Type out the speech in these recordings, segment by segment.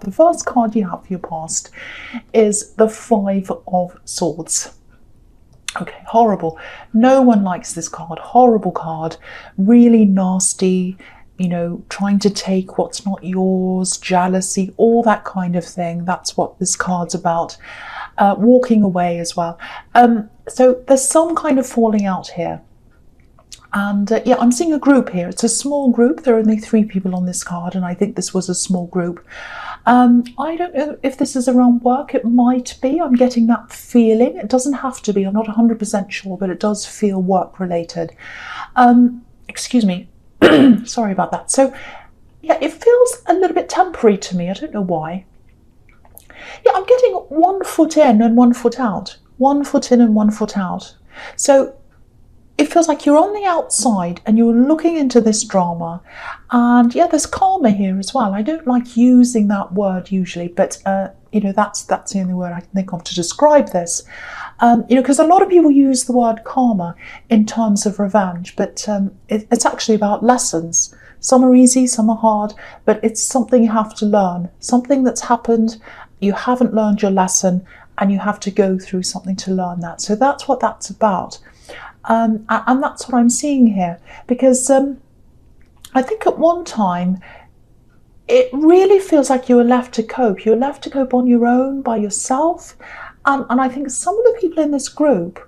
The first card you have for your past is the Five of Swords. Okay, horrible. No one likes this card. Horrible card. Really nasty, you know, trying to take what's not yours, jealousy, all that kind of thing. That's what this card's about. Walking away as well. So there's some kind of falling out here. And yeah, I'm seeing a group here. It's a small group. There are only 3 people on this card, and I think this was a small group. I don't know if this is around work. It might be. I'm getting that feeling. It doesn't have to be. I'm not 100% sure, but it does feel work related. Excuse me. Sorry about that. So yeah, it feels a little bit temporary to me. I don't know why. Yeah, I'm getting 1 foot in and 1 foot out. 1 foot in and 1 foot out. So it feels like you're on the outside and you're looking into this drama. And yeah, there's karma here as well. I don't like using that word usually, but you know, that's the only word I can think of to describe this. You know, because a lot of people use the word karma in terms of revenge, but it's actually about lessons. Some are easy, some are hard, but it's something you have to learn. Something that's happened, you haven't learned your lesson, and you have to go through something to learn that. So that's what that's about. And that's what I'm seeing here, because I think at one time it really feels like you were left to cope. You were left to cope on your own, by yourself. And I think some of the people in this group,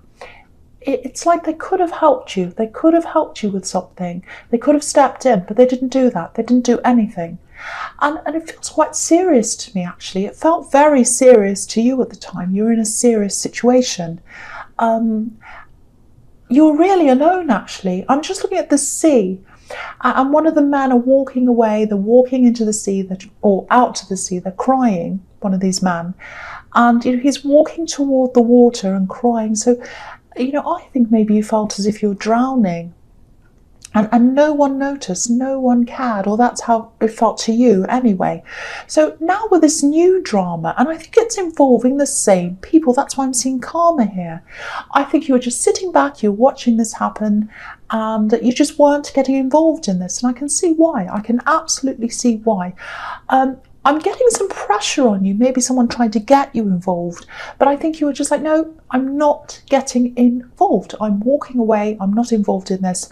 it's like they could have helped you. They could have helped you with something. They could have stepped in, but they didn't do that. They didn't do anything. And it feels quite serious to me, actually. It felt very serious to you at the time. You were in a serious situation. You're really alone, actually. I'm just looking at the sea, and one of the men are walking away. They're walking into the sea, or out to the sea. They're crying, one of these men. And you know, he's walking toward the water and crying. So, you know, I think maybe you felt as if you were drowning. And no one noticed, no one cared, or that's how it felt to you anyway. So now with this new drama, and I think it's involving the same people, that's why I'm seeing karma here. I think you were just sitting back, you're watching this happen, and you just weren't getting involved in this. And I can see why. I can absolutely see why. I'm getting some pressure on you, maybe someone trying to get you involved, but I think you were just like, no, I'm not getting involved. I'm walking away. I'm not involved in this.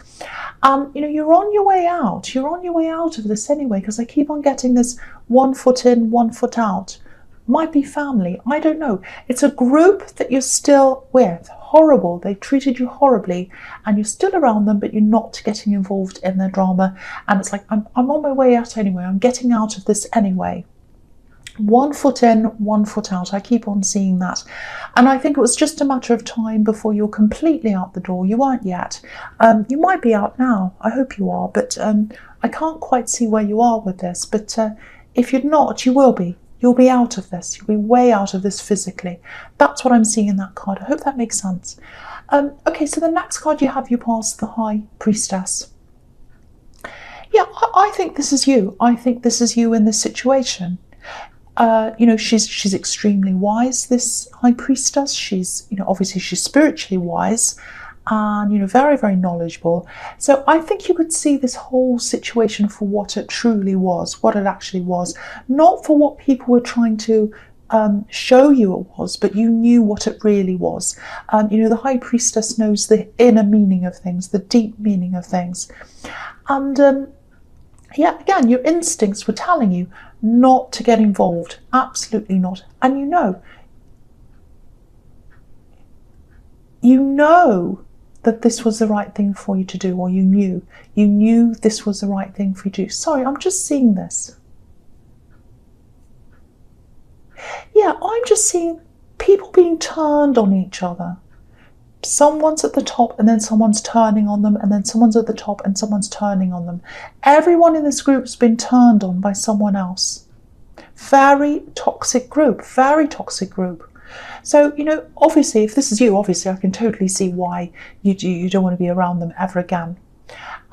You know, you're on your way out. You're on your way out of this anyway, because I keep on getting this 1 foot in, 1 foot out. Might be family. I don't know. It's a group that you're still with. Horrible. They treated you horribly, and you're still around them, but you're not getting involved in their drama. And it's like, I'm on my way out anyway. I'm getting out of this anyway. 1 foot in, 1 foot out. I keep on seeing that. And I think it was just a matter of time before you're completely out the door. You weren't yet. You might be out now. I hope you are. But I can't quite see where you are with this. But if you're not, you will be. You'll be out of this. You'll be way out of this physically. That's what I'm seeing in that card. I hope that makes sense. Okay, so the next card you have, you pass the High Priestess. Yeah, I think this is you. I think this is you in this situation. You know, she's extremely wise, this High Priestess. She's, you know, obviously she's spiritually wise and, you know, very, very knowledgeable. So I think you could see this whole situation for what it truly was, what it actually was, not for what people were trying to show you it was, but you knew what it really was. You know, the High Priestess knows the inner meaning of things, the deep meaning of things. And yeah, again, your instincts were telling you not to get involved. Absolutely not. And you know that this was the right thing for you to do, or you knew this was the right thing for you to do. Sorry, I'm just seeing this. Yeah, I'm just seeing people being turned on each other. Someone's at the top and then someone's turning on them, and then someone's at the top and someone's turning on them. Everyone in this group's been turned on by someone else. Very toxic group, very toxic group. So, you know, obviously, if this is you, obviously I can totally see why you don't want to be around them ever again.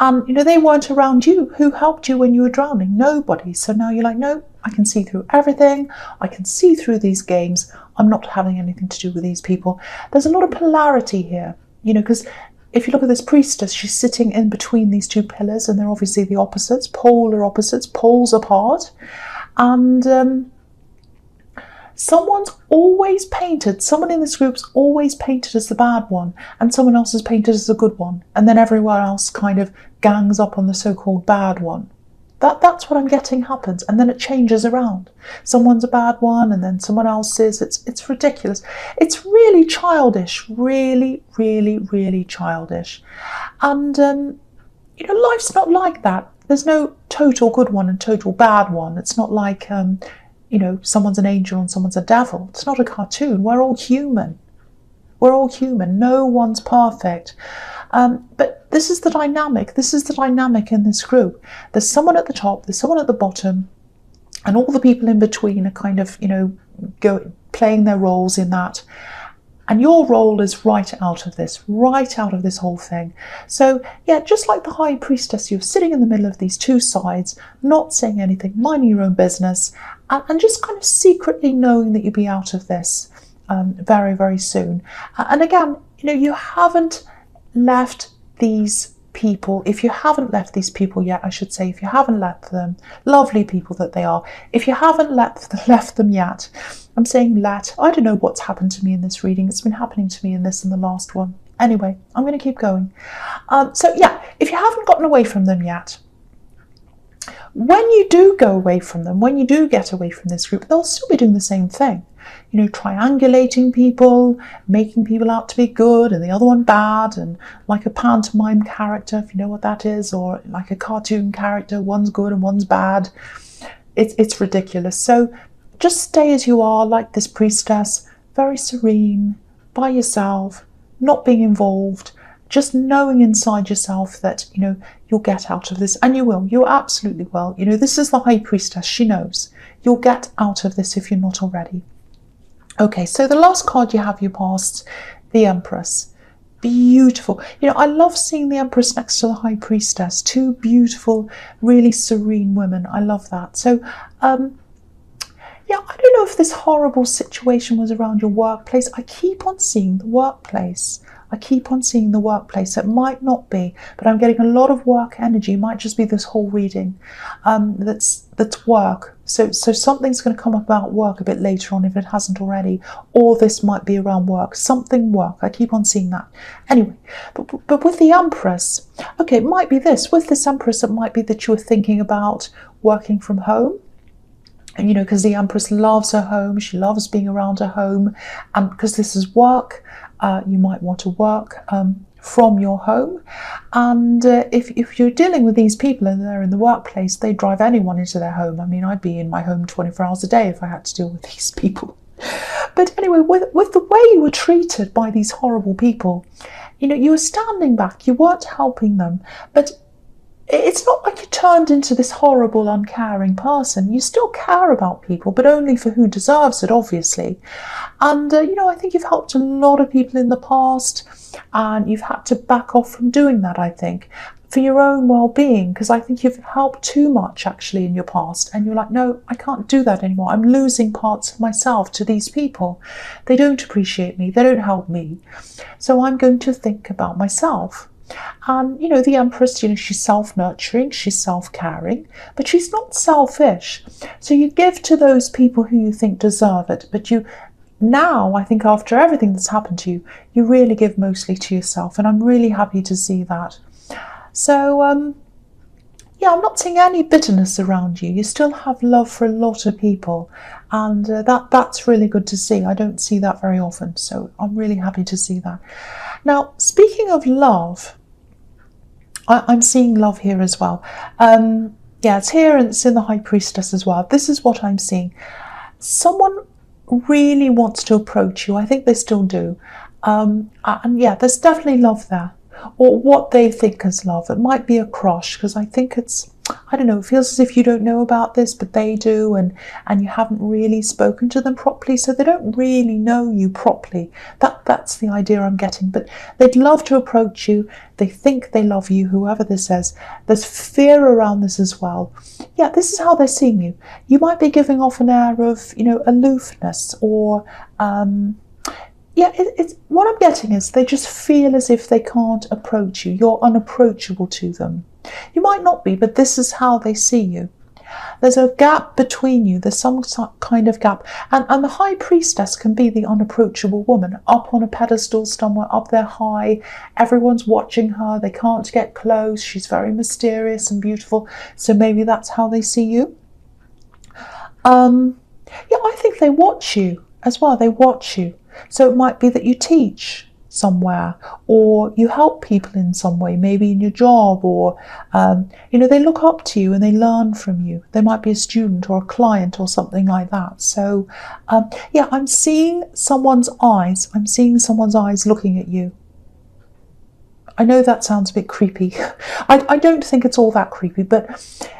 You know, they weren't around you. Who helped you when you were drowning? Nobody. So now you're like, no, I can see through everything. I can see through these games. I'm not having anything to do with these people. There's a lot of polarity here, you know, because if you look at this priestess, she's sitting in between these two pillars, and they're obviously the opposites, polar opposites, poles apart. And Someone in this group's always painted as the bad one, and someone else is painted as the good one, and then everyone else kind of gangs up on the so-called bad one. That's what I'm getting happens, and then it changes around. Someone's a bad one, and then someone else is. It's ridiculous. It's really childish, really, really, really childish. And life's not like that. There's no total good one and total bad one. It's not like someone's an angel and someone's a devil. It's not a cartoon. We're all human. We're all human. No one's perfect. But this is the dynamic. This is the dynamic in this group. There's someone at the top, there's someone at the bottom, and all the people in between are kind of, playing their roles in that. And your role is right out of this whole thing. So, yeah, just like the High Priestess, you're sitting in the middle of these two sides, not saying anything, minding your own business, and just kind of secretly knowing that you'll be out of this very, very soon. And again, you haven't left these people. If you haven't left these people yet, I should say, if you haven't left them, lovely people that they are, if you haven't left them yet, I'm saying I don't know what's happened to me in this reading. It's been happening to me in this and the last one. Anyway, I'm going to keep going. So yeah, if you haven't gotten away from them yet, when you do go away from them, when you do get away from this group, they'll still be doing the same thing. Triangulating people, making people out to be good and the other one bad, and like a pantomime character, if you know what that is, or like a cartoon character, one's good and one's bad. It's ridiculous. So just stay as you are, like this priestess, very serene, by yourself, not being involved, just knowing inside yourself that, you'll get out of this, and you will. You absolutely will. This is the High Priestess. She knows. You'll get out of this if you're not already. Okay, so the last card you have, you passed, the Empress. Beautiful. I love seeing the Empress next to the High Priestess. Two beautiful, really serene women. I love that. So, yeah, I don't know if this horrible situation was around your workplace. I keep on seeing the workplace. It might not be, but I'm getting a lot of work energy. It might just be this whole reading. That's work. So something's going to come about work a bit later on if it hasn't already, or this might be around work. Something work. I keep on seeing that. Anyway, but with the Empress, okay, it might be this. With this Empress, it might be that you were thinking about working from home. And, because the Empress loves her home. She loves being around her home. And because this is work, you might want to work from your home. And if you're dealing with these people and they're in the workplace, they drive anyone into their home. I mean, I'd be in my home 24 hours a day if I had to deal with these people. But anyway, with the way you were treated by these horrible people, you were standing back, you weren't helping them, but it's not like you turned into this horrible, uncaring person. You still care about people, but only for who deserves it, obviously. And, I think you've helped a lot of people in the past, and you've had to back off from doing that, I think, for your own well-being, because I think you've helped too much, actually, in your past. And you're like, no, I can't do that anymore. I'm losing parts of myself to these people. They don't appreciate me. They don't help me. So I'm going to think about myself. And, the Empress, she's self-nurturing, she's self-caring, but she's not selfish. So you give to those people who you think deserve it, but now, I think after everything that's happened to you, you really give mostly to yourself, and I'm really happy to see that. So, yeah, I'm not seeing any bitterness around you. You still have love for a lot of people, and that's really good to see. I don't see that very often, so I'm really happy to see that. Now, speaking of love, I'm seeing love here as well. Yeah, it's here and it's in the High Priestess as well. This is what I'm seeing. Someone really wants to approach you. I think they still do. And yeah, there's definitely love there. Or what they think is love. It might be a crush, because I think it's, I don't know, it feels as if you don't know about this, but they do, and you haven't really spoken to them properly, so they don't really know you properly. That's the idea I'm getting. But they'd love to approach you. They think they love you, whoever this is. There's fear around this as well. Yeah, this is how they're seeing you. You might be giving off an air of, aloofness, or yeah, it's what I'm getting is they just feel as if they can't approach you. You're unapproachable to them. You might not be, but this is how they see you. There's a gap between you. There's some kind of gap. And the high priestess can be the unapproachable woman, up on a pedestal somewhere up there high. Everyone's watching her. They can't get close. She's very mysterious and beautiful. So maybe that's how they see you. Yeah, I think they watch you as well. They watch you. So it might be that you teach somewhere, or you help people in some way, maybe in your job, or they look up to you and they learn from you. They might be a student or a client or something like that. So yeah, I'm seeing someone's eyes. I'm seeing someone's eyes looking at you. I know that sounds a bit creepy. I don't think it's all that creepy, but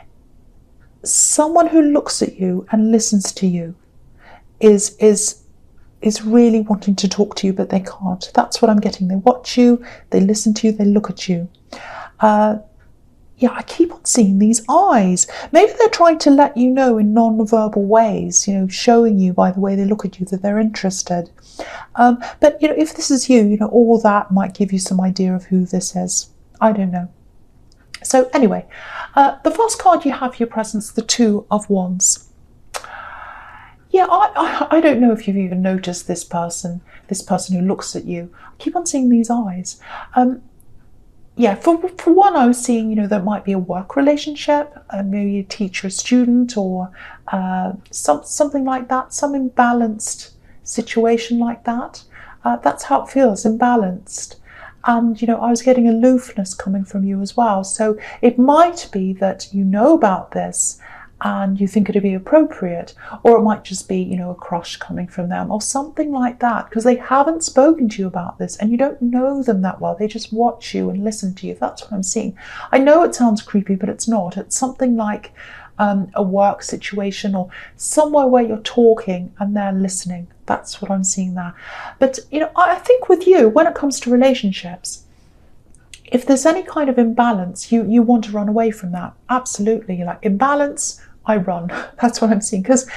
someone who looks at you and listens to you is really wanting to talk to you, but they can't. That's what I'm getting. They watch you, they listen to you, they look at you. Yeah, I keep on seeing these eyes. Maybe they're trying to let you know in non-verbal ways, showing you by the way they look at you that they're interested. But, if this is you, all that might give you some idea of who this is. I don't know. So anyway, the first card you have for your presence, the Two of Wands. Yeah, I don't know if you've even noticed this person who looks at you. I keep on seeing these eyes. Yeah, for one, I was seeing, there might be a work relationship, maybe a teacher, student, or something like that, some imbalanced situation like that. That's how it feels, imbalanced. And, I was getting aloofness coming from you as well. So it might be that you know about this and you think it'd be appropriate, or it might just be, a crush coming from them or something like that, because they haven't spoken to you about this and you don't know them that well. They just watch you and listen to you. That's what I'm seeing. I know it sounds creepy, but it's not. It's something like a work situation or somewhere where you're talking and they're listening. That's what I'm seeing there. But, I think with you, when it comes to relationships, if there's any kind of imbalance, you want to run away from that. Absolutely. You're like, imbalance, I run. That's what I'm seeing. Because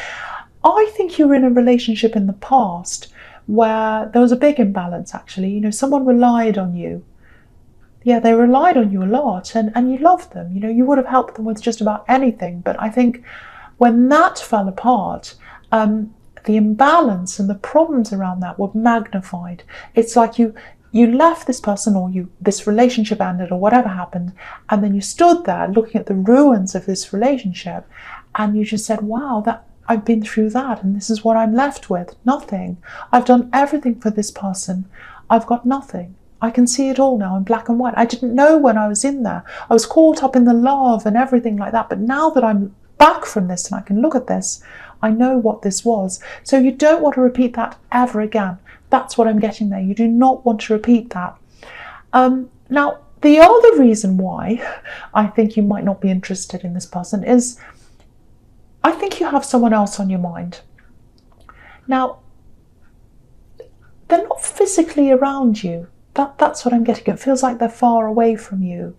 I think you were in a relationship in the past where there was a big imbalance, actually. Someone relied on you. Yeah, they relied on you a lot, and you loved them. You would have helped them with just about anything. But I think when that fell apart, the imbalance and the problems around that were magnified. It's like you left this person, or this relationship ended, or whatever happened, and then you stood there looking at the ruins of this relationship, and you just said, wow, that I've been through that, and this is what I'm left with. Nothing. I've done everything for this person. I've got nothing. I can see it all now in black and white. I didn't know when I was in there. I was caught up in the love and everything like that. But now that I'm back from this and I can look at this, I know what this was. So you don't want to repeat that ever again. That's what I'm getting there. You do not want to repeat that. Now, the other reason why I think you might not be interested in this person is I think you have someone else on your mind. Now, they're not physically around you. That's what I'm getting. It feels like they're far away from you.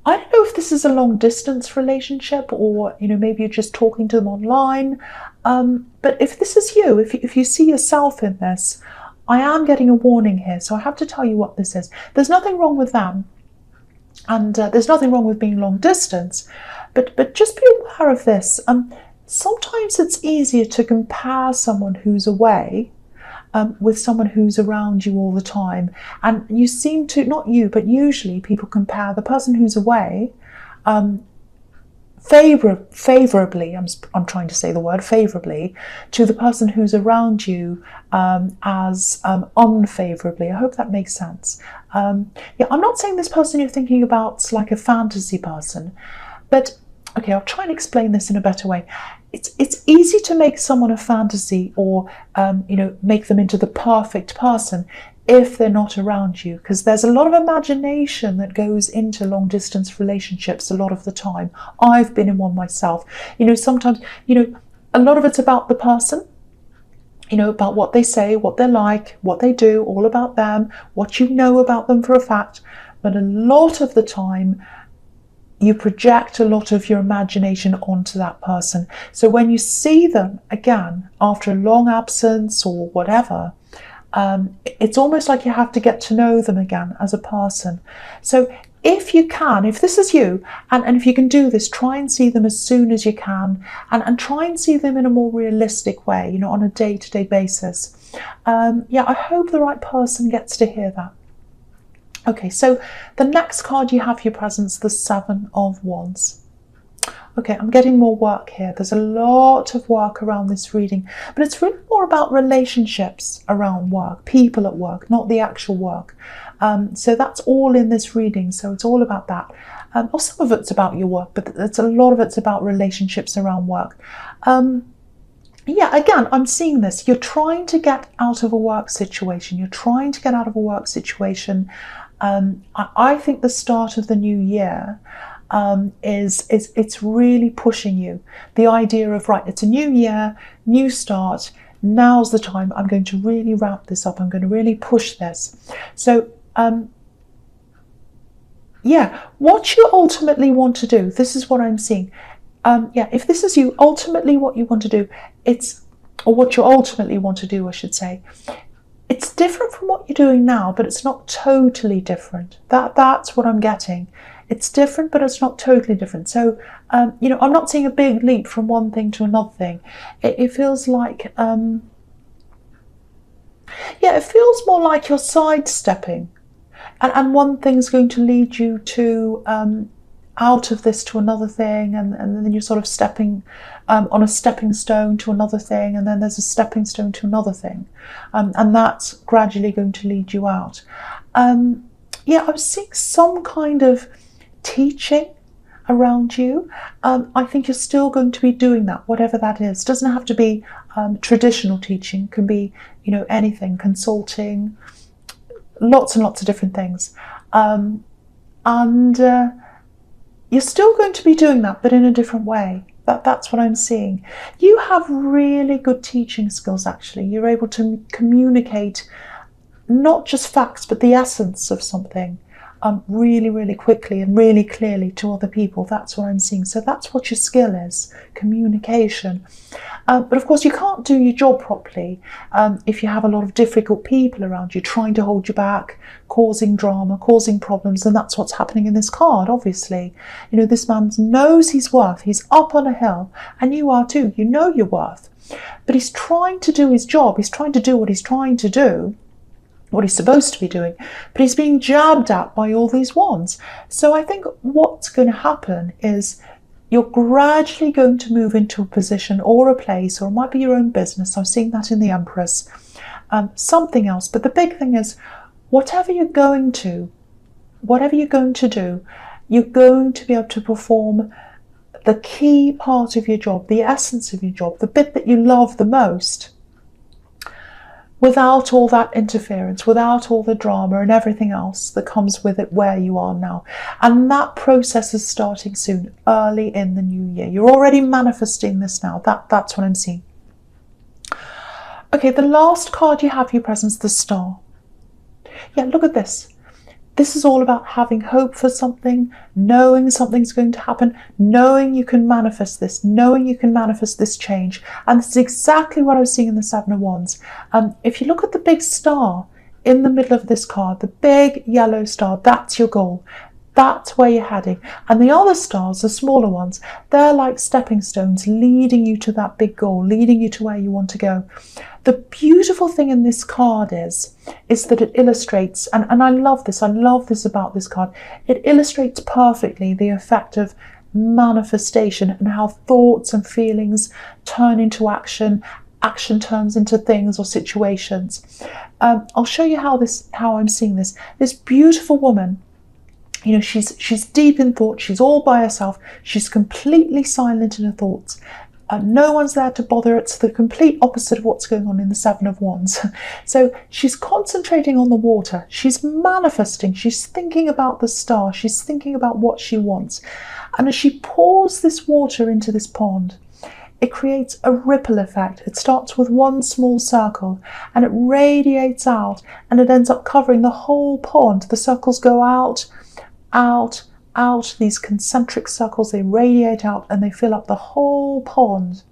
I don't know if this is a long distance relationship, or maybe you're just talking to them online. But if this is you, if you see yourself in this, I am getting a warning here. So I have to tell you what this is. There's nothing wrong with them, and there's nothing wrong with being long distance. But just be aware of this. Sometimes it's easier to compare someone who's away with someone who's around you all the time. And you seem to, not you, but usually people compare the person who's away favorably, I'm trying to say the word favorably, to the person who's around you as unfavorably. I hope that makes sense. Yeah, I'm not saying this person you're thinking about's like a fantasy person, but okay, I'll try and explain this in a better way. It's easy to make someone a fantasy, or make them into the perfect person if they're not around you, because there's a lot of imagination that goes into long distance relationships a lot of the time. I've been in one myself. Sometimes, a lot of it's about the person, about what they say, what they're like, what they do, all about them, what you know about them for a fact. But a lot of the time, you project a lot of your imagination onto that person. So when you see them again after a long absence or whatever, it's almost like you have to get to know them again as a person. So if you can, if this is you, and if you can do this, try and see them as soon as you can, and try and see them in a more realistic way, you know, on a day-to-day basis. Yeah, I hope the right person gets to hear that. Okay, so the next card you have for your presence, the Seven of Wands. Okay, I'm getting more work here. There's a lot of work around this reading, but it's really more about relationships around work, people at work, not the actual work. So that's all in this reading. So it's all about that. Or some of it's about your work, but a lot of it's about relationships around work. Yeah, again, I'm seeing this. You're trying to get out of a work situation. You're trying to get out of a work situation. I think the start of the new year it's really pushing you. The idea of, right, it's a new year, new start. Now's the time. I'm going to really wrap this up. I'm going to really push this. So, yeah, what you ultimately want to do, this is what I'm seeing. Yeah, if this is you, ultimately what you want to do, or what you ultimately want to do, I should say, it's different from what you're doing now, but it's not totally different. That's what I'm getting. It's different, but it's not totally different. So, you know, I'm not seeing a big leap from one thing to another thing. It feels like, yeah, it feels more like you're sidestepping. And one thing's going to lead you to out of this to another thing, and then you're sort of stepping on a stepping stone to another thing, and then there's a stepping stone to another thing, and that's gradually going to lead you out. Yeah, I was seeing some kind of teaching around you. I think you're still going to be doing that, whatever that is. It doesn't have to be traditional teaching. It can be, you know, anything, consulting, lots and lots of different things. You're still going to be doing that, but in a different way. That's what I'm seeing. You have really good teaching skills, actually. You're able to communicate not just facts, but the essence of something really, really quickly and really clearly to other people. That's what I'm seeing. So that's what your skill is, communication. But of course, you can't do your job properly if you have a lot of difficult people around you trying to hold you back, causing drama, causing problems. And that's what's happening in this card, obviously. You know, this man knows his worth. He's up on a hill, and you are too. You know your worth. But he's trying to do his job. He's trying to do what he's trying to do, what he's supposed to be doing, but he's being jabbed at by all these wands. So I think what's going to happen is you're gradually going to move into a position or a place, or it might be your own business. I'm seeing that in the Empress, something else. But the big thing is, whatever you're going to do, you're going to be able to perform the key part of your job, the essence of your job, the bit that you love the most, without all that interference, without all the drama and everything else that comes with it where you are now. And that process is starting soon, early in the new year. You're already manifesting this now. That's what I'm seeing. Okay, the last card you have for your presence, the Star. Yeah, look at this. This is all about having hope for something, knowing something's going to happen, knowing you can manifest this, knowing you can manifest this change. And this is exactly what I was seeing in the Seven of Wands. If you look at the big star in the middle of this card, the big yellow star, that's your goal. That's where you're heading. And the other stars, the smaller ones, they're like stepping stones leading you to that big goal, leading you to where you want to go. The beautiful thing in this card is that it illustrates, and I love this about this card, it illustrates perfectly the effect of manifestation and how thoughts and feelings turn into action, action turns into things or situations. I'll show you how I'm seeing this. This beautiful woman, you know, she's deep in thought, she's all by herself, she's completely silent in her thoughts. No one's there to bother. It's the complete opposite of what's going on in the Seven of Wands. So she's concentrating on the water. She's manifesting. She's thinking about the star. She's thinking about what she wants. And as she pours this water into this pond, it creates a ripple effect. It starts with one small circle and it radiates out, and it ends up covering the whole pond. The circles go out, these concentric circles, they radiate out and they fill up the whole pond.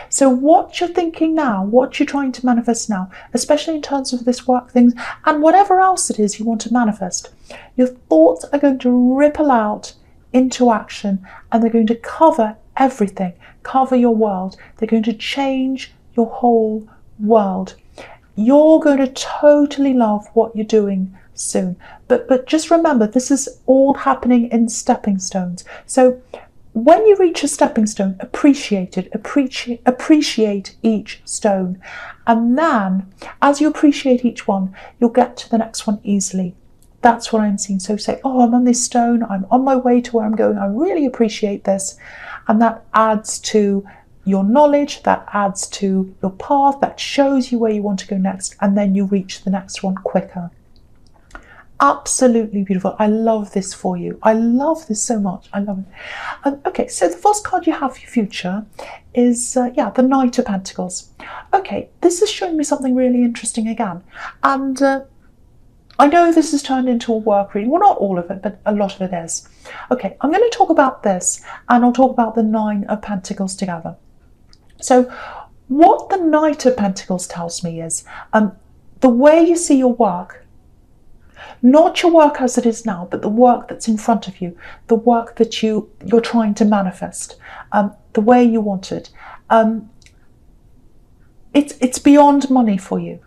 So what you're thinking now, what you're trying to manifest now, especially in terms of this work things and whatever else it is you want to manifest, your thoughts are going to ripple out into action, and they're going to cover everything, cover your world. They're going to change your whole world. You're going to totally love what you're doing soon. But just remember, this is all happening in stepping stones. So when you reach a stepping stone, appreciate it, appreciate each stone. And then as you appreciate each one, you'll get to the next one easily. That's what I'm seeing. So say, oh, I'm on this stone, I'm on my way to where I'm going, I really appreciate this. And that adds to your knowledge, that adds to your path, that shows you where you want to go next, and then you reach the next one quicker. Absolutely beautiful. I love this for you. I love this so much. I love it. Okay, so the first card you have for your future is, the Knight of Pentacles. Okay, this is showing me something really interesting again. And I know this has turned into a work reading. Well, not all of it, but a lot of it is. Okay, I'm going to talk about this, and I'll talk about the Nine of Pentacles together. So what the Knight of Pentacles tells me is the way you see your work, not your work as it is now, but the work that's in front of you, the work that you're trying to manifest, the way you want it. It's beyond money for you.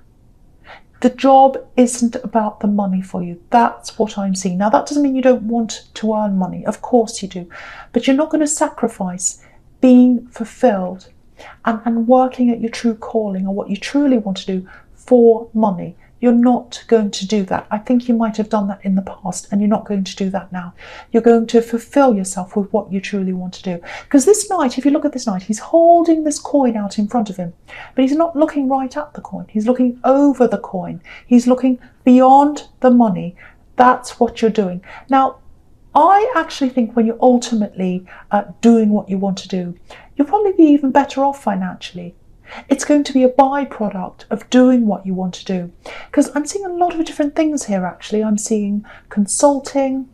The job isn't about the money for you. That's what I'm seeing. Now, that doesn't mean you don't want to earn money. Of course you do. But you're not going to sacrifice being fulfilled and working at your true calling or what you truly want to do for money. You're not going to do that. I think you might have done that in the past, and you're not going to do that now. You're going to fulfill yourself with what you truly want to do. Because this Knight, if you look at this Knight, he's holding this coin out in front of him, but he's not looking right at the coin. He's looking over the coin. He's looking beyond the money. That's what you're doing. Now, I actually think when you're ultimately doing what you want to do, you'll probably be even better off financially. It's going to be a byproduct of doing what you want to do. Because I'm seeing a lot of different things here, actually. I'm seeing consulting,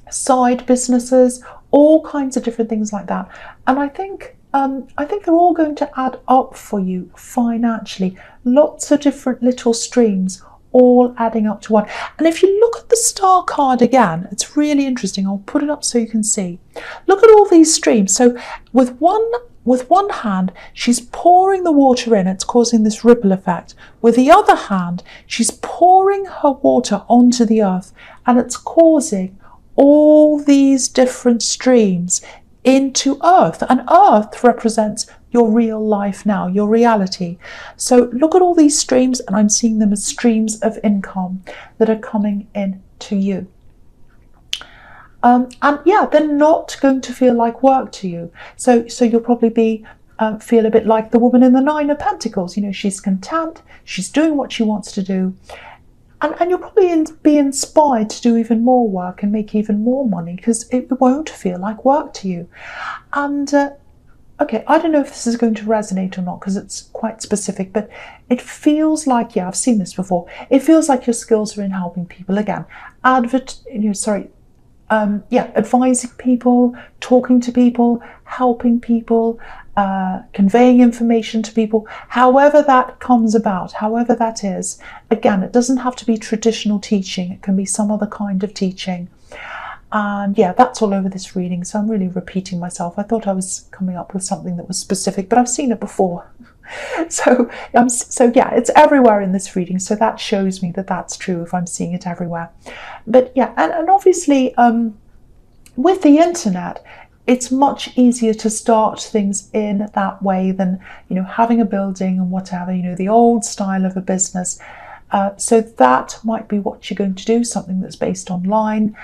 side businesses, all kinds of different things like that. And I think they're all going to add up for you financially. Lots of different little streams, all adding up to one. And if you look at the Star card again, it's really interesting. I'll put it up so you can see. Look at all these streams. So with one hand, she's pouring the water in. It's causing this ripple effect. With the other hand, she's pouring her water onto the earth, and it's causing all these different streams into earth. And earth represents your real life now, your reality. So look at all these streams, and I'm seeing them as streams of income that are coming in to you. And yeah, they're not going to feel like work to you. So you'll probably feel a bit like the woman in the Nine of Pentacles. You know, she's content, she's doing what she wants to do, and you'll probably be inspired to do even more work and make even more money, because it won't feel like work to you. And okay, I don't know if this is going to resonate or not, because it's quite specific, but it feels like, yeah, I've seen this before. It feels like your skills are in helping people again. Advising people, talking to people, helping people, conveying information to people, however that comes about, however that is. Again, it doesn't have to be traditional teaching. It can be some other kind of teaching. And yeah, that's all over this reading. So I'm really repeating myself. I thought I was coming up with something that was specific, but I've seen it before. So yeah, it's everywhere in this reading. So that shows me that that's true if I'm seeing it everywhere. But yeah, and obviously with the internet, it's much easier to start things in that way than, you know, having a building and whatever, you know, the old style of a business. So that might be what you're going to do, something that's based online.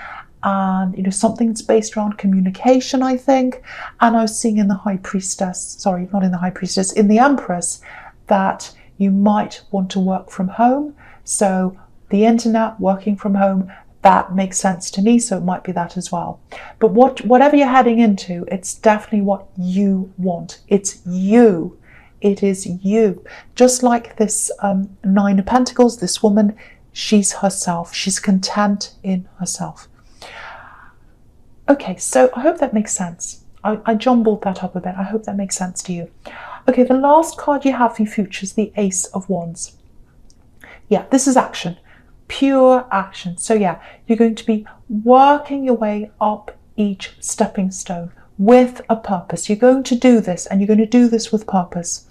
And, you know, something that's based around communication, I think. And I was seeing in the High Priestess, sorry, not in the High Priestess, in the Empress, that you might want to work from home. So the internet, working from home, that makes sense to me. So it might be that as well. But whatever you're heading into, it's definitely what you want. It's you. It is you. Just like this Nine of Pentacles, this woman, she's herself. She's content in herself. Okay, so I hope that makes sense. I jumbled that up a bit. I hope that makes sense to you. Okay, the last card you have for your future is the Ace of Wands. Yeah, this is action, pure action. So yeah, you're going to be working your way up each stepping stone with a purpose. You're going to do this, and you're going to do this with purpose.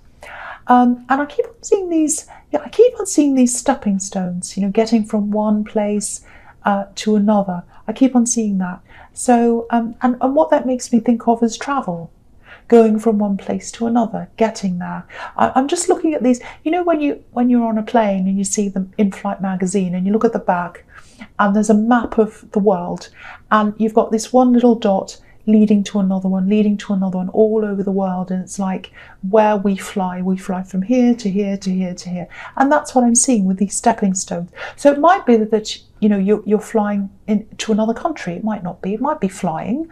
And I keep on seeing these. Yeah, I keep on seeing these stepping stones. You know, getting from one place to another. I keep on seeing that. So, and what that makes me think of is travel. Going from one place to another, getting there. I'm just looking at these. You know, when you're on a plane and you see the in-flight magazine and you look at the back, and there's a map of the world, and you've got this one little dot leading to another one, leading to another one, all over the world, and it's like where we fly from here to here to here to here, and that's what I'm seeing with these stepping stones. So it might be that you know you're flying to another country. It might not be. It might be flying.